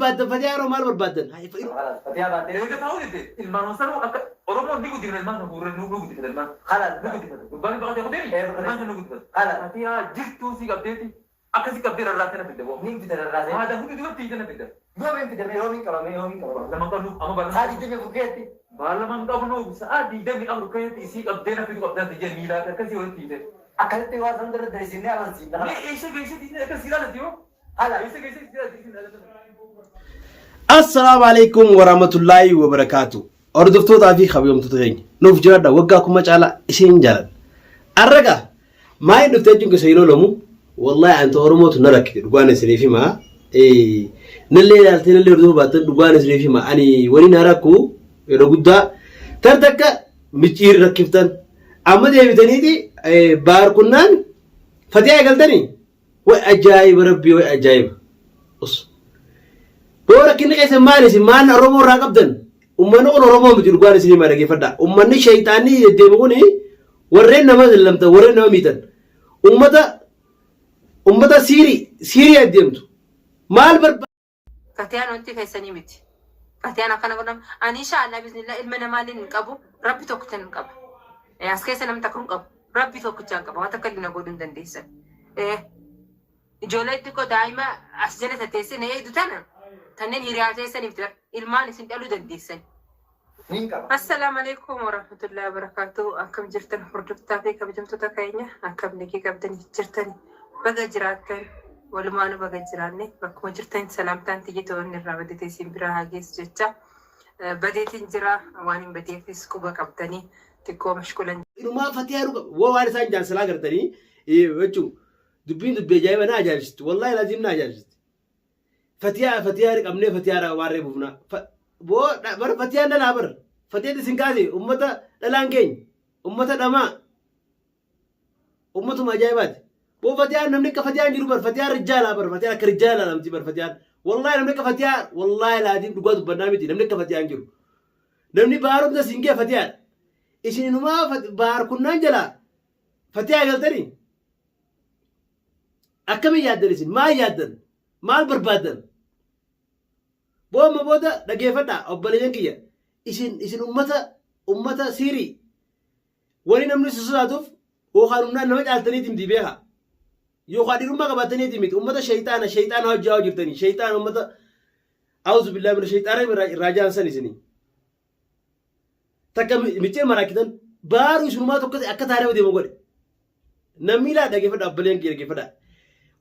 بعد فتيارو مال بربادن هاي فيرو فتيار بعد ليه كتاو دي المانو سرو أوروبا نيجو دي المانو بورن نوجو دي المانو خلاص نوجو دي بقى تاخدين المانو نوجو دي خلاص فتيار جيتو سي قبدتي أكاسي قبدي الراتنا في الدبو مين في الراسي هذا هو دي تيجي في الدبو يومين في الدم يومين كمان لما كانوا أما بلا هذه دم فوقيتي لما كانوا ساعات دم أمر كي سي قبدنا في قبدنا تيجي ميلا كاسي ولا تيجي أكلت وازن در درسيني على سيدا ليه إيش تيجي كاسي لا تيجي هلا إيش تيجي السلام عليكم ورحمة الله وبركاته أردفتو في خبيوم تتغين نوف جرادة وقاكم مجعلا إشين جلال الرقا ما ينفتجون كسيلو لمو والله أنت أرموت نرك رقوانا سريفي ما نلي لالتين اللي ردو باتن رقوانا سريفي ما أني ولي نراكو يرقودا تردك مجير ركفتن أما دي بتنيدي بار كنان فتيا قلتني وأجايب ربي وأجايب أص بورا كني كيس مالي سمان أرومو راقبدن أمانو أرومو مجير رقوانا سريفي ما رقي فدا أماني شيطاني يديموني ورين نما زلمتا ورين نما ميتن أمتا سيري أديمتو مال برب فتيان وانتي كيساني متي فتيان أكنا قدام أنا إن شاء الله بإذن الله المنا مالي نقبو ربي توكتن نقبو أسكيس أنا متكرم قبو ربي توكتن نقبو واتكلم نقولن دنديسا جولتكو دائما أسجنة تيسن هي دوتانا تنين هرياتي سنفتر المال سنتقلو دنديسا السلام عليكم ورحمة الله وبركاته أكم جرتن حردفتا في كبجمتو تكاينيا أكم نكي كبدن جرتن بقى جراتن ولما أنا بقى جراني بكم جرتن سلامتان تيجي تقولني الرابطة سيمبرا هاجيس جتا بديت جرا واني بديت سكوبا كبدني تكو مشكلة إنه ما فتيها رقم ووارد سان جان سلا قرتني وجو دبين دبي جايبه ناجالست والله لازم ناجالست فتيها رقم نه فتيها وارد بوفنا بو بر فتيها لا بر فتيها سنكاسي أمتا لانكين أمتا دما أمتا ما جايبات بو فتيها نملك فتيها نجرو بر فتيها رجال بر فتيها كرجال نمتي بر فتيها والله نملك فتيها والله لازم نقعد برنامجي نملك فتيها نجرو نمني بارم ده سنكه فتيها إيش إنه ما بار كنا نجلا فتيها قلتني أكمل يادرسين ما يادن ما بربادن بو ما بودا دقيفتا أبليين كيا إيش أمتا سيري وني نمني سوساتوف وخارنا نمت علتني تيم ديبها يو خاديرو ما قبتني تيمت أمتا شيطان هو جاو جرتني شيطان أمتا أعوذ بالله من الشيطان راجان سني تكم ميتين مراكدن بارو اسمه توكس أكتاره ودي مقول نميلا دقيفة أبلين كيركيفة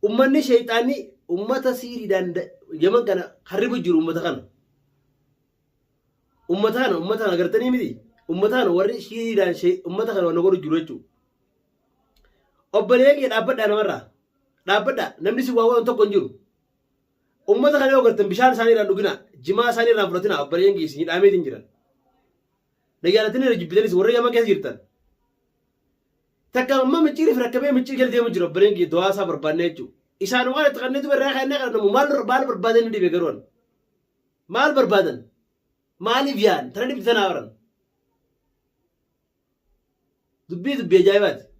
أمني شيطاني أمتا سيري دان يمن كان خرب الجرو أمتان أقرتني مدي أمتان وري سيري دان شيء أمتان ونقول الجروجو أبلين كي دابد أنا مرة دابد نمني سوا أنت كنجرو أمتان يوم قرتن بشار ساني رانوجنا جماعة ساني رانفرتنا أبلين كي سيد أمي تنجرن نجارتني رجبتني سوري يا ما كيس جرتن تكلم ما متشير في ركبه متشير قال دي مجرب برينجي دعاء صبر بانيتو إسانو قال تغنيتو بالريحة نقدر مال بربادن دي بيجرون مال بربادن مالي فيان ترى نبي تناورن دبي جايبات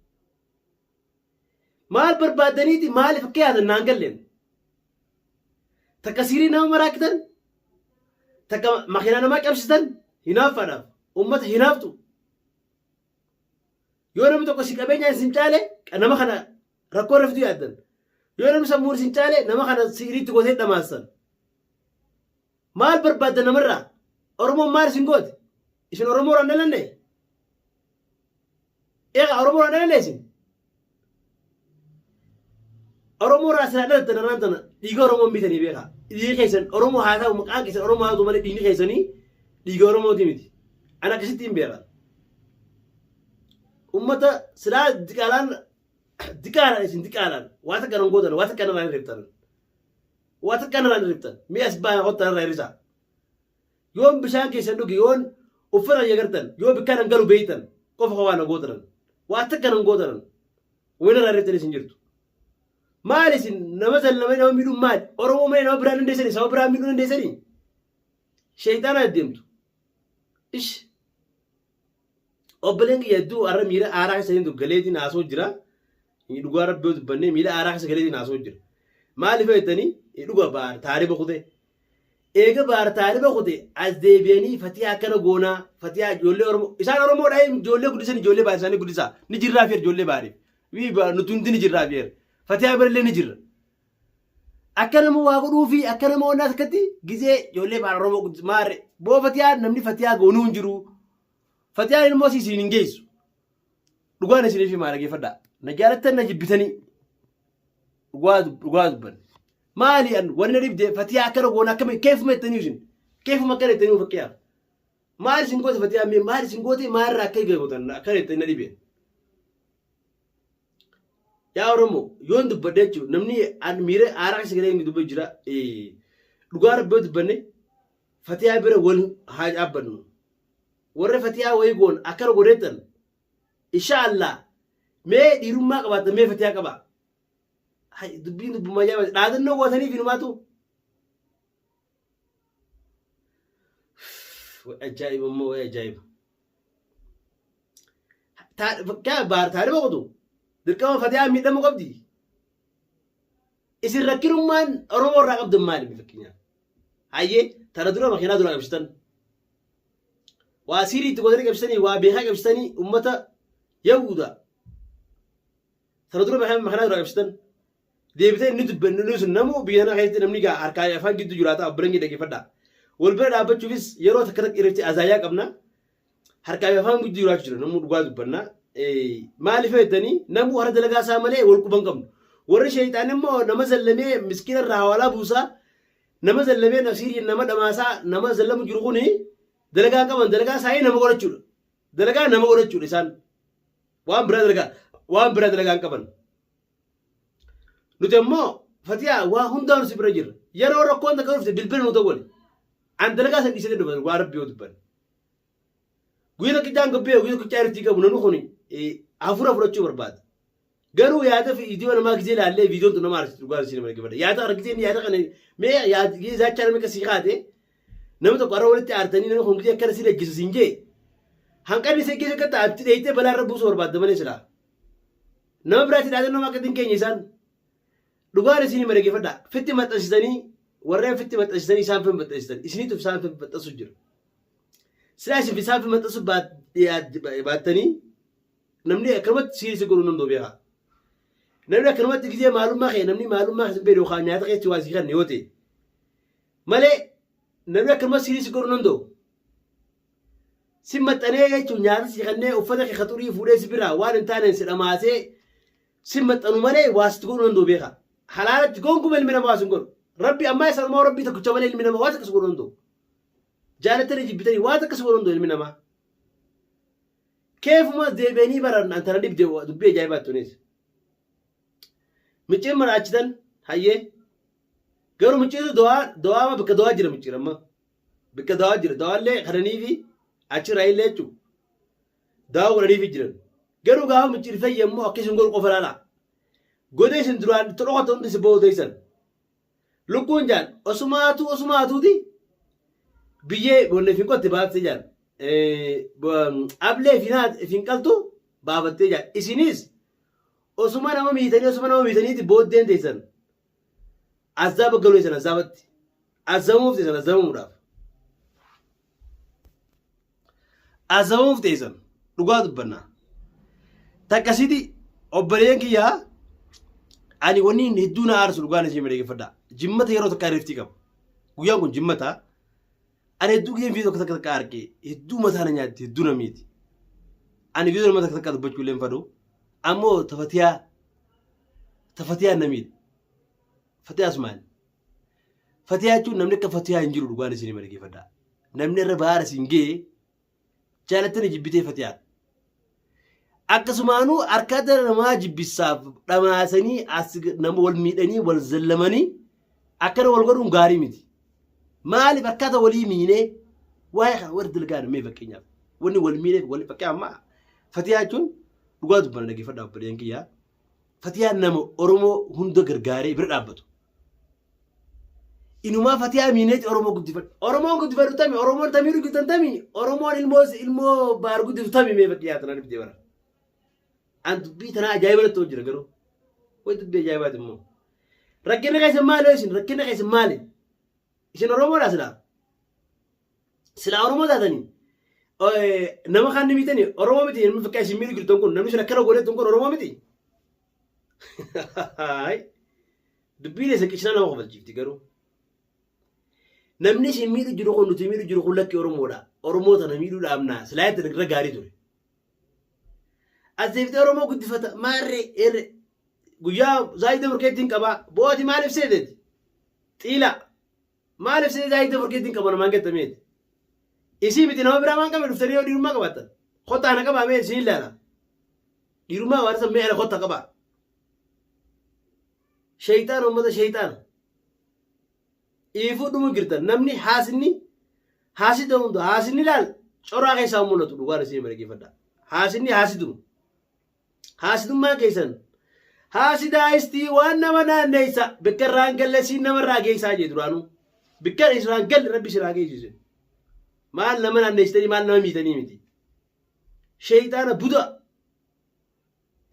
مال بربادني دي مال فكي هذا نانجلين تكسيري نام مراكدن مخينا ما كمشتن هنافنا أمته هنافتو يوم تقول سكابين سنتالي أنا ما خنا ركور في ديادن يوم سمور سنتالي نما خنا سيري تقول هيدا ماسن مال بربادنا مرة أرمو مار سنقود إيش أرمو رانا لنا إيه أرمو رانا لنا إيش أرمو راسنا لنا تنا ديجو أرمو ميتني بيها ديجي كيسن أرمو هذا ومكان كيسن أرمو هذا ومالي ديجي كيسني ديجو أرمو تيمتي أنا كشتيم بيها أمتا سلا دكالان واتكلم قدر واتكلم عن ربطان مياس بان قطر رئيسا يوم بشان كي سندوك يوم وفرا يغرتن يوم بكان قالوا بيتن قف خوانا قدرن واتكلم قدرن وين رئيسا سنجرتو مالي سن نمثل نمين ميدو مال أرمو مين أبران ديساني سوا بران ميدو ديساني شيطان أدمتو إيش أبلين يدو أرى ميرا آراك سيندو غليتي ناسو جرا يدوغا ربيو بني ميرا آراك سيندو غليتي ناسو جرا ما اللي فايتني يدوغا بار تاري بخوده eega baartaani boqote as deebi'anii fatiyaa akkana goonaa fatiyaa ijoollee oromoo isaan oromoo dhaa'ee ijoollee guddisan ijoollee baay'ee isaanii guddisaa ni jirraa fi ijoollee baay'ee nuti hundi ni jirraa fi fatiyaa birallee ni jirra akka nama waa godhuu fi akka nama onnaas akkatti gizee ijoollee baay'ee oromoo guddisa maarre boo fatiyaa namni fatiyaa goonuu hin jiru fatiyaa ilmoo siisiin hin geessu dhugaan isinii fi maal dhageeffadhaa na jaalattan na jibbitanii dhugaa dubban maali an wanna dibde fatiyaa akkana goona akkami keefuma ittanii isin keefuma akkana ittanii fakkiyaa maali isin goote fatiyaa mee maali isin goote maalirraa akka eegamuutan akkana ittanii na dhibeen yaa oromoo yoon dubbadde jechuun namni an miira aaraa sagalee inni dubbatu jira dhugaa rabbee dubbanne fatiyaa bira wal haa dhaabbannu warra fatiyaa wayii goon akkana godheettan inshaallah mee dhiirummaa qabaatan mee fatiyaa qabaa dubbiin dubbummaa jaabate dhaadannoo gootaniif hinumaatu ajaa'iba immoo way ajaa'iba taarifa qotu dirqama fatiyaa miidhamu qabdi isin rakkinummaan oromoo irraa qabdan maali fakkeenyaaf hayyee tana dura makiinaa dura qabsitan waa siirii itti godhanii qabsitanii waa beekaa qabsitanii ummata yahuda tana dura makiinaa dura qabsitan deebitee inni dubbannu sun namu biyya kana keessatti namni gaa harkaa afaan gidduu jiraata abbiran dhaggeeffadha wal bira dhaabbachuufis yeroo takka takka irratti azaayaa qabna harkaa afaan gidduu jiraachuu jira namu dhugaa dubbanna maaliif jettanii namu hara dalagaa isaa malee wal quban qabnu warri sheeyxaan immoo nama zallamee miskiina irraa hawaalaa buusaa nama zallamee nafsiirii nama dhamaasaa nama zallamu jiru kuni dalagaa qaban dalagaa isaanii nama godhachuudha dalagaa nama godhachuudha isaan waan biraa dalagaa qaban nuti ammoo fatiyaa waa hundaan si bira jirra yeroo rakkoon takka dhufte bilbila nu ta'u an dalagaa san dhiisatee dhufan waa rabbi yoo dubban guyyaa takka jaan gabbee guyyaa takka caaritii qabu nanu kuni hafuura fudhachuu barbaada garuu yaada fi idioo namaa gisee laallee viidiyoon tu nama aarsitu dhugaa isin nama gabbada yaada argisee yaada kana mee yaada zaachaa nama kasii kaate nama tokko arra walitti aartanii nama kun gisee akkana si dhaggeessu siin jee hanqanni isee keessa akka ta'atti dheeyitee balaa irra buusuu barbaadda malee silaa nama biraatti dhaadannoo akka hin keenye isaan dhugaan isinii mareegeffadha fitti maxxansitanii warreen fitti maxxansitanii isaan fi maxxansitan isiniitu isaan fi maxxansu jira silaa isin isaan fi maxxansu baattanii namni akkanumatti siirisi godhuu namdoo beekaa namni akkanumatti gisee maalummaa kee namni maalummaa keessatti beedu kaan nyaata keessatti waa sii kanne yoo ta'e malee namni akkanumatti siirisi godhuu namdoo si maxxanee jechuun nyaata sii kannee uffata kee katurii fuudhee si biraa waan hin taaneen si dhamaasee si maxxanu malee waa sitti godhuu namdoo beekaa halaalatti gonkumaa ilmi namaa waa sin godhu rabbi ammaa isa namaa rabbii tokkicha malee ilmi namaa waa takka si godhuu namdoo jaalatanii jibbitanii waa takka si godhuu namdoo ilmi namaa keefuma deebi'anii baran antara dibde dubbii ajaa'ibaa tunis micciin maraachitan hayyee garuu micciitu dawaa bakka dawaa jira micciin amma bakka dawaa jira dawaallee kananii fi achirraa illee jechuun dawaa godhanii fi jiran garuu gaafa micciin fayyammoo akkasuma godhu qofa laala godee isin duraan tolokota hundi si boodeessan lukkuun jaan osumaatuuti biyyee bonne fin qotte baaftee jaan ablee fin qaltu baafattee jaan isinis osuma nama miitaniiti booddeen teessan azaaba galeessan azaabatti azabamuuf teessan azabamuuf teessan dhugaa dubbannaa takkasiti obboleen kiyyaa ani wanni hedduu na aarsu dhugaan ishee miidhageffadhaa jimmata yeroo takka irratti qaba guyyaan kun jimmata ani hedduu giyyeen fi tokko takka argee hedduu mataa na nyaatti hedduu na miiti ani viidiyoo nama takka dubbachuu illee hin fadhu ammoo tafatiyaa na miidha fatiyaa sumaan fatiyaa jechuun namni akka fatiyaa hin jiru dhugaan ishee miidhageffadhaa namni irra baara siin gee jaalattanii jibbitee fatiyaa akkasumaanuu harkata namaa jibbisaaf dhamaasanii nama wal miidhanii wal zallamanii akkana wal godhuun gaarii miti maaliif harkata walii miinee waa'ee warra dalgaan mee fakkeenyaaf wanni wal miinee wal fakkee amma fatiyaa jechuun dhugaa dubbana dhaggeeffadhaa obboleen kiyyaa fatiyaa nama oromoo hunda gargaaree bira dhaabbatu inumaa fatiyaa miineeti oromoo guddifadhu oromoon guddifadhu tami oromoon tamiidhu guddan tami oromoon ilmoo baar guddiftu tami mee fakkiyaa tanaa dhibdee bara an dubbii tanaa ajaa'ibatti hojjira garuu way dubbii ajaa'ibaati immoo rakkina keessa maali isin rakkina keessa maali isin oromoodha sila oromoo taatanii nama kaan nimitanii oromoo miti namni fakkaa isin miidhu jirtan kun namni sun akkana godheetun kun oromoo miti dubbiin isa qicina nama kofalchiifti garuu namni isin miidhu jiru kun nuti miidhu jiru kun lakki oromoodha oromoo tana miidhuu dhaabnaa silaa itti irra gaarii ture as deebitee oromoo guddifata maarree guyyaa zaayida burkeettiin qabaa bo'ooti maaliif seeteeti xiila maaliif see zaayida burkeettiin qaba namaan gattameeti isii miti nama biraa maan qabe dhuftanii yoo dhiirummaa qabaattan kottaa na qabaa mee isin ilaala dhiirummaa waan san mee ala kotta qabaa shaytaan ummata shaytaan iifuu dhumu girtan namni haasida hunda haasinni laal coraa keessaa mul'atu dhugaan isin bareeffadha haasinni haasidumu haasidummaa keessan haasidaa istii waan nama naanneessa bakka irraan galle siin namarraa geessaa jee duraanuu bakka irraan galle rabbi siraa geessise maal nama naanneessitanii maal nama miitanii miti shaytaana buda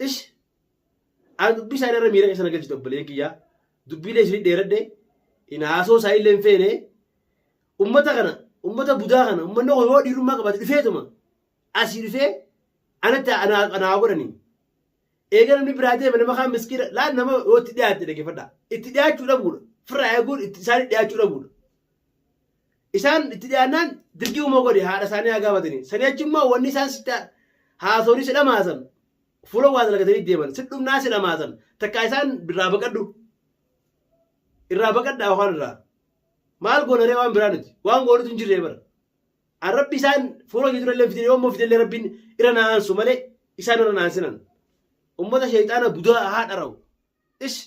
ish an dubbii isaanii irra miira keessan galchite obboleen kiyyaa dubbiilee isin dheeradhe in haasoo isaa illee hin feene ummata budaa kana ummanni yoo dhiirummaa qabaate dhufeetuma asii dhufee anatti anaa godhanii eega namni biraatee nama kaan miskiina laan nama yoo itti dhiyaatte dhaggeeffadha itti dhiyaachuu dhabuudha firraa eeguun isaan dhiyaachuu dhabuudha isaan itti dhiyaannaan dirgii uumoo godhe haadha isaanii haa gaafatanii sanii achi immoo wanni isaan haasoonii si dhamaasan fuula waa dalagatanii deeman si dhumnaa si dhamaasan takkaa isaan irraa baqadhu irraa baqadhaa waan irraa maal goonaree waan biraa nuti waan goonutu hin jirree bara an rabbi isaan fuula kee durallee fidee yoommoo fidellee rabbiin irra naansu malee isaan irra naansinan ummata shayxaana budaa haa dharawu ish